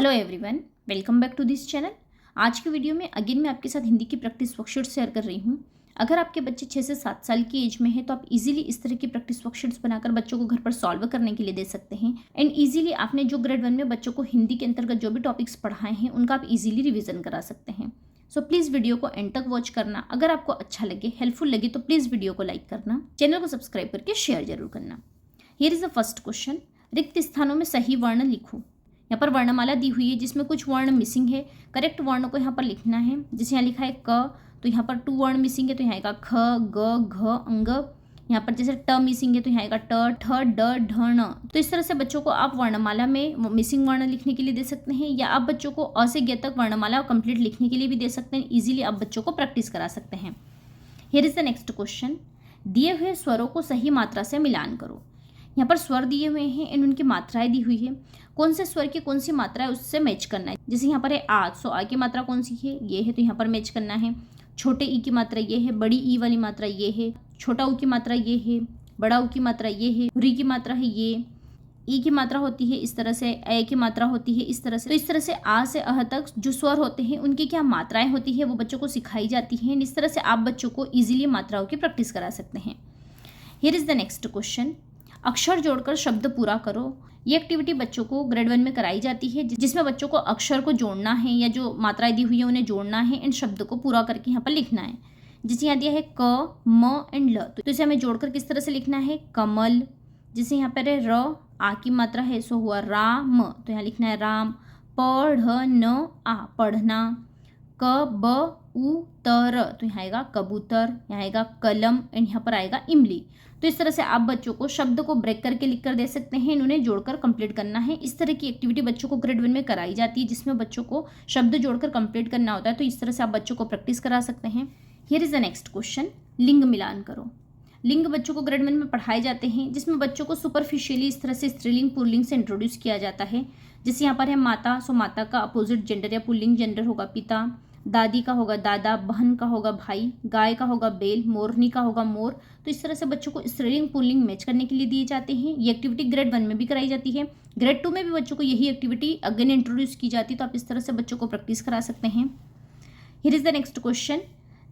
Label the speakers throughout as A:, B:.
A: Hello everyone, welcome back to this channel. आज की video में अगेन मैं आपके साथ हिंदी की प्रैक्टिस वर्कशीट्स शेयर कर रही हूँ। अगर आपके बच्चे 6 से 7 साल की एज में है तो आप इजीली इस तरह की प्रैक्टिस वर्कशीट्स बनाकर बच्चों को घर पर सॉल्व करने के लिए दे सकते हैं। एंड इजीली आपने जो ग्रेड 1 में बच्चों को हिंदी के अंतर्गत जो भी टॉपिक्स पढ़ाए हैं उनका आप इजीली रिविजन करा सकते हैं। सो प्लीज़ वीडियो को एंड तक वॉच करना। अगर आपको अच्छा लगे, हेल्पफुल लगे तो प्लीज़ वीडियो को लाइक करना, चैनल को सब्सक्राइब करके शेयर जरूर करना। Here is the first question. रिक्त स्थानों में सही वर्ण लिखो। यहाँ पर वर्णमाला दी हुई है जिसमें कुछ वर्ण मिसिंग है। करेक्ट वर्ण को यहाँ पर लिखना है। जैसे यहाँ लिखा है क, तो यहाँ पर 2 वर्ण मिसिंग है, तो यहाँ आएगा ख, ग, घ, अंग। यहाँ पर जैसे ट मिसिंग है तो यहाँ आएगा ट, ठ, ड, ढ, ण। तो इस तरह से बच्चों को आप वर्णमाला में मिसिंग वर्ण लिखने के लिए दे सकते हैं, या आप बच्चों को अ से ग तक वर्णमाला कंप्लीट लिखने के लिए भी दे सकते हैं। इजीली आप बच्चों को प्रैक्टिस करा सकते हैं। Here is the next question. दिए हुए स्वरों को सही मात्रा से मिलान करो। यहाँ पर स्वर दिए हुए हैं एंड उनकी मात्राएं दी हुई है। कौन से स्वर की कौन सी मात्रा है उससे मैच करना है। जैसे यहाँ पर है आ, सो आ की मात्रा कौन सी है, ये है, तो यहाँ पर मैच करना है। छोटे ई की मात्रा ये है, बड़ी ई वाली मात्रा ये है, छोटा ऊ की मात्रा ये है, बड़ा ऊ की मात्रा ये है, री की मात्रा है ये, ई की मात्रा होती है इस तरह से, ए की मात्रा होती है इस तरह से। तो इस तरह से आ से अह तक जो स्वर होते हैं उनकी क्या मात्राएं होती है वो बच्चों को सिखाई जाती हैं। इस तरह से आप बच्चों को ईजिली मात्राओं की प्रैक्टिस करा सकते हैं। Here is the next question. अक्षर जोड़कर शब्द पूरा करो। ये एक्टिविटी बच्चों को ग्रेड 1 में कराई जाती है, जिसमें बच्चों को अक्षर को जोड़ना है या जो मात्राएं दी हुई है उन्हें जोड़ना है एंड शब्द को पूरा करके यहाँ पर लिखना है। जैसे यहाँ दिया है क, म एंड ल, तो इसे हमें जोड़कर किस तरह से लिखना है, कमल। जैसे यहाँ पर है र, आ की मात्रा है सो हुआ राम, तो यहाँ लिखना है राम। पढ़ न आ, पढ़ना। क, ब, उ, तर, तो यहाँ आएगा कबूतर। यहाँ आएगा कलम एंड यहाँ पर आएगा इमली। तो इस तरह से आप बच्चों को शब्द को ब्रेक करके लिख कर दे सकते हैं, उन्हें जोड़कर कंप्लीट करना है। इस तरह की एक्टिविटी बच्चों को ग्रेड 1 में कराई जाती है, जिसमें बच्चों को शब्द जोड़कर कंप्लीट करना होता है। तो इस तरह से आप बच्चों को प्रैक्टिस करा सकते हैं। Here is the next question. लिंग मिलान करो। लिंग बच्चों को ग्रेड 1 में पढ़ाए जाते हैं, जिसमें बच्चों को सुपरफिशियली इस तरह से स्त्रीलिंग पुल्लिंग से इंट्रोड्यूस किया जाता है। जैसे यहाँ पर है माता, सो माता का अपोजिट जेंडर या पुल्लिंग जेंडर होगा पिता। दादी का होगा दादा, बहन का होगा भाई, गाय का होगा बैल, मोरनी का होगा मोर। तो इस तरह से बच्चों को स्त्रीलिंग पुल्लिंग मैच करने के लिए दिए जाते हैं। ये एक्टिविटी ग्रेड 1 में भी कराई जाती है। ग्रेड 2 में भी बच्चों को यही एक्टिविटी अगेन इंट्रोड्यूस की जाती है, तो आप इस तरह से बच्चों को प्रैक्टिस करा सकते हैं। Here is the next question.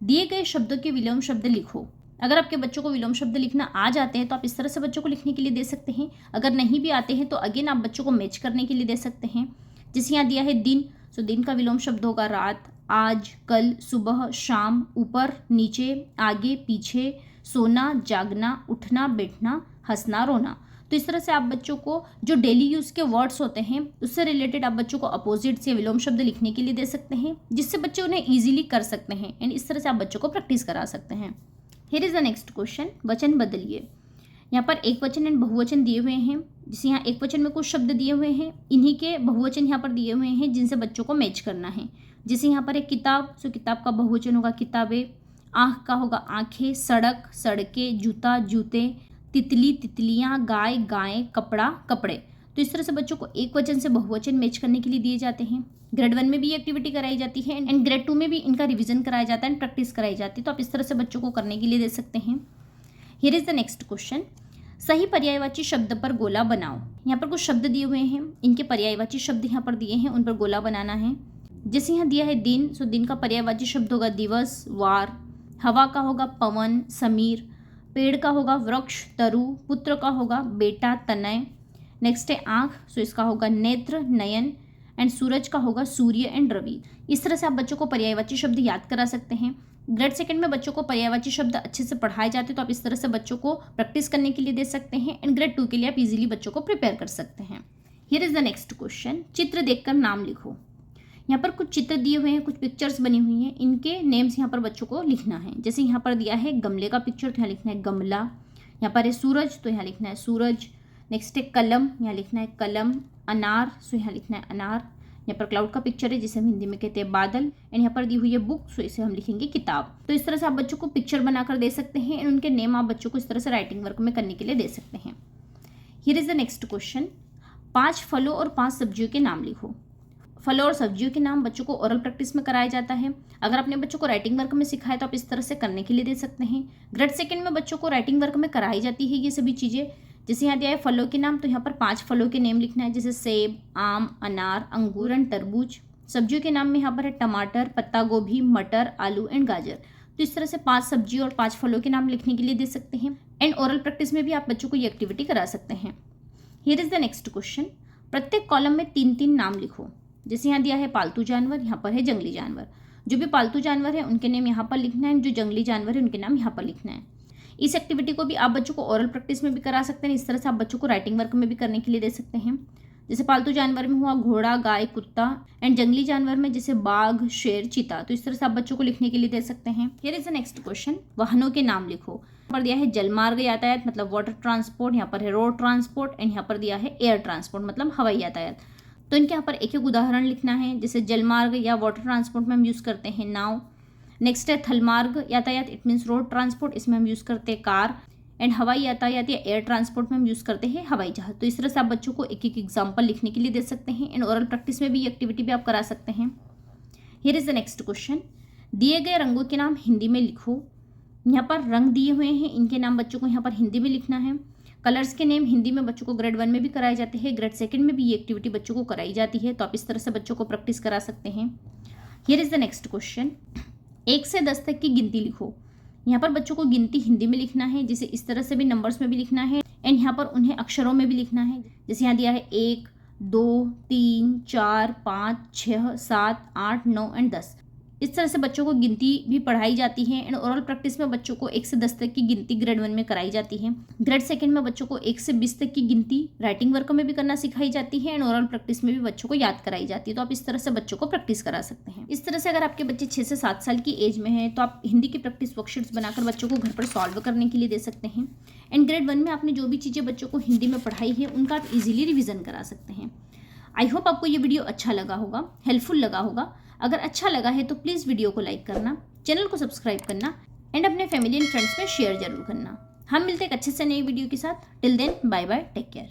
A: दिए गए शब्दों के विलोम शब्द लिखो। अगर आपके बच्चों को विलोम शब्द लिखना आ जाते हैं तो आप इस तरह से बच्चों को लिखने के लिए दे सकते हैं। अगर नहीं भी आते हैं तो अगेन आप बच्चों को मैच करने के लिए दे सकते हैं। जैसे यहाँ दिया है दिन, सो दिन का विलोम शब्द होगा रात। आज, कल, सुबह, शाम, ऊपर, नीचे, आगे, पीछे, सोना, जागना, उठना, बैठना, हंसना, रोना। तो इस तरह से आप बच्चों को जो डेली यूज़ के वर्ड्स होते हैं उससे रिलेटेड आप बच्चों को अपोजिट से विलोम शब्द लिखने के लिए दे सकते हैं, जिससे बच्चे उन्हें ईजिली कर सकते हैं एंड इस तरह से आप बच्चों को प्रैक्टिस करा सकते हैं। Here is the next question. वचन बदलिए। यहाँ पर एक वचन एंड बहुवचन दिए हुए हैं। जैसे यहाँ एक वचन में कुछ शब्द दिए हुए हैं, इन्हीं के बहुवचन यहाँ पर दिए हुए हैं जिनसे बच्चों को मैच करना है। जैसे यहाँ पर एक किताब, सो किताब का बहुवचन होगा किताबें। आँख का होगा आँखें। सड़क, सड़कें। जूता, जूते। तितली, तितलियाँ। गाय, गायें। कपड़ा, कपड़े। तो इस तरह से बच्चों को एक वचन से बहुवचन मैच करने के लिए दिए जाते हैं। ग्रेड 1 में भी ये एक्टिविटी कराई जाती है एंड ग्रेड 2 में भी इनका रिवीजन कराया जाता है एंड प्रैक्टिस कराई जाती है, तो आप इस तरह से बच्चों को करने के लिए दे सकते हैं। Here is the next question. सही पर्यायवाची शब्द पर गोला बनाओ। यहाँ पर कुछ शब्द दिए हुए हैं, इनके पर्यायवाची शब्द यहाँ पर दिए हैं, उन पर गोला बनाना है। जैसे यहाँ दिया है दिन, सो दिन का पर्यायवाची शब्द होगा दिवस, वार। हवा का होगा पवन, समीर। पेड़ का होगा वृक्ष, तरु। पुत्र का होगा बेटा, तनय। नेक्स्ट है आँख, सो इसका होगा नेत्र, नयन। एंड सूरज का होगा सूर्य एंड रवि। इस तरह से आप बच्चों को पर्यायवाची शब्द याद करा सकते हैं। ग्रेड 2 में बच्चों को पर्यायवाची शब्द अच्छे से पढ़ाए जाते हैं, तो आप इस तरह से बच्चों को प्रैक्टिस करने के लिए दे सकते हैं एंड ग्रेड 2 के लिए आप इजीली बच्चों को प्रिपेयर कर सकते हैं। Here is the next question. चित्र देखकर नाम लिखो। यहाँ पर कुछ चित्र दिए हुए हैं, कुछ पिक्चर्स बनी हुई हैं, इनके नेम्स यहाँ पर बच्चों को लिखना है। जैसे यहाँ पर दिया है गमले का पिक्चर, तो यहाँ लिखना है गमला। यहाँ पर है सूरज, तो यहाँ लिखना है सूरज। नेक्स्ट है कलम, यहाँ लिखना है कलम। अनार, सो यहाँ लिखना है अनार। यहाँ पर क्लाउड का पिक्चर है जिसे हम हिंदी में कहते हैं बादल एंड यहाँ पर दी हुई है बुक, सो इसे हम लिखेंगे किताब। तो इस तरह से आप बच्चों को पिक्चर बनाकर दे सकते हैं एंड उनके नेम आप बच्चों को इस तरह से राइटिंग वर्क में करने के लिए दे सकते हैं। Here is the next question. 5 फलों और 5 सब्जियों के नाम लिखो। फलों और सब्जियों के नाम बच्चों को ओरल प्रैक्टिस में कराया जाता है। अगर अपने बच्चों को राइटिंग वर्क में सिखाए तो आप इस तरह से करने के लिए दे सकते हैं। ग्रेड 2 में बच्चों को राइटिंग वर्क में कराई जाती है ये सभी चीज़ें। जैसे यहाँ दिया है फलों के नाम, तो यहाँ पर 5 फलों के नेम लिखना है, जैसे सेब, आम, अनार, अंगूर एंड तरबूज। सब्जियों के नाम में यहाँ पर है टमाटर, पत्ता गोभी, मटर, आलू एंड गाजर। तो इस तरह से 5 सब्जी और 5 फलों के नाम लिखने के लिए दे सकते हैं। एंड ओरल प्रैक्टिस में भी आप बच्चों को ये एक्टिविटी करा सकते हैं। Here is the next question. प्रत्येक कॉलम में 3-3 नाम लिखो। जैसे यहाँ दिया है पालतू जानवर, यहाँ पर है जंगली जानवर। जो भी पालतू जानवर है उनके नेम यहाँ पर लिखना है, जो जंगली जानवर है उनके नाम यहाँ पर लिखना है। इस एक्टिविटी को भी आप बच्चों को ओरल प्रैक्टिस में भी करा सकते हैं। इस तरह से आप बच्चों को राइटिंग वर्क में भी करने के लिए दे सकते हैं। जैसे पालतू जानवर में हुआ घोड़ा, गाय, कुत्ता एंड जंगली जानवर में जैसे बाघ, शेर, चीता। तो इस तरह से आप बच्चों को लिखने के लिए दे सकते हैं। Here is the next question. वाहनों के नाम लिखो। यहाँ पर दिया है जलमार्ग यातायात मतलब वाटर ट्रांसपोर्ट, यहाँ पर है रोड ट्रांसपोर्ट एंड यहाँ पर दिया है एयर ट्रांसपोर्ट मतलब हवाई यातायात। तो इनके यहाँ पर एक एक उदाहरण लिखना है। जैसे जलमार्ग या वाटर ट्रांसपोर्ट में हम यूज़ करते हैं नाव। नेक्स्ट है थलमार्ग यातायात, इट मीन्स रोड ट्रांसपोर्ट, इसमें हम यूज़ करते हैं कार। एंड हवाई यातायात या एयर ट्रांसपोर्ट में हम यूज़ करते हैं हवाई जहाज। तो इस तरह से आप बच्चों को एक एक एग्जाम्पल लिखने के लिए दे सकते हैं। एंड ओरल प्रैक्टिस में भी ये एक्टिविटी भी आप करा सकते हैं। Here is the next question. दिए गए रंगों के नाम हिंदी में लिखो। यहाँ पर रंग दिए हुए हैं, इनके नाम बच्चों को यहाँ पर हिंदी में लिखना है। कलर्स के नेम हिंदी में बच्चों को ग्रेड 1 में भी कराए जाते हैं, ग्रेड 2 में भी ये एक्टिविटी बच्चों को कराई जाती है। तो आप इस तरह से बच्चों को प्रैक्टिस करा सकते हैं। Here is the next question. 1 से 10 तक की गिनती लिखो। यहाँ पर बच्चों को गिनती हिंदी में लिखना है, जैसे इस तरह से भी नंबर्स में भी लिखना है एंड यहाँ पर उन्हें अक्षरों में भी लिखना है। जैसे यहाँ दिया है 1, 2, 3, 4, 5, 6, 7, 8, 9 एंड 10। इस तरह से बच्चों को गिनती भी पढ़ाई जाती है। एंड ओरल प्रैक्टिस में बच्चों को 1 से 10 तक की गिनती ग्रेड 1 में कराई जाती है। ग्रेड 2 में बच्चों को 1 से 20 तक की गिनती राइटिंग वर्क में भी करना सिखाई जाती है एंड ओरल प्रैक्टिस में भी बच्चों को याद कराई जाती है। तो आप इस तरह से बच्चों को प्रैक्टिस करा सकते हैं। इस तरह से अगर आपके बच्चे 6 से 7 साल की एज में हैं तो आप हिंदी की प्रैक्टिस वर्कशीट्स बनाकर बच्चों को घर पर सॉल्व करने के लिए दे सकते हैं। एंड ग्रेड 1 में आपने जो भी चीज़ें बच्चों को हिंदी में पढ़ाई है उनका आप इजीली रिविजन करा सकते हैं। आई होप आपको ये वीडियो अच्छा लगा होगा, हेल्पफुल लगा होगा। अगर अच्छा लगा है तो प्लीज़ वीडियो को लाइक करना, चैनल को सब्सक्राइब करना एंड अपने फैमिली एंड फ्रेंड्स में शेयर जरूर करना। हम मिलते हैं एक अच्छे से नई वीडियो के साथ। Till then bye bye, take care.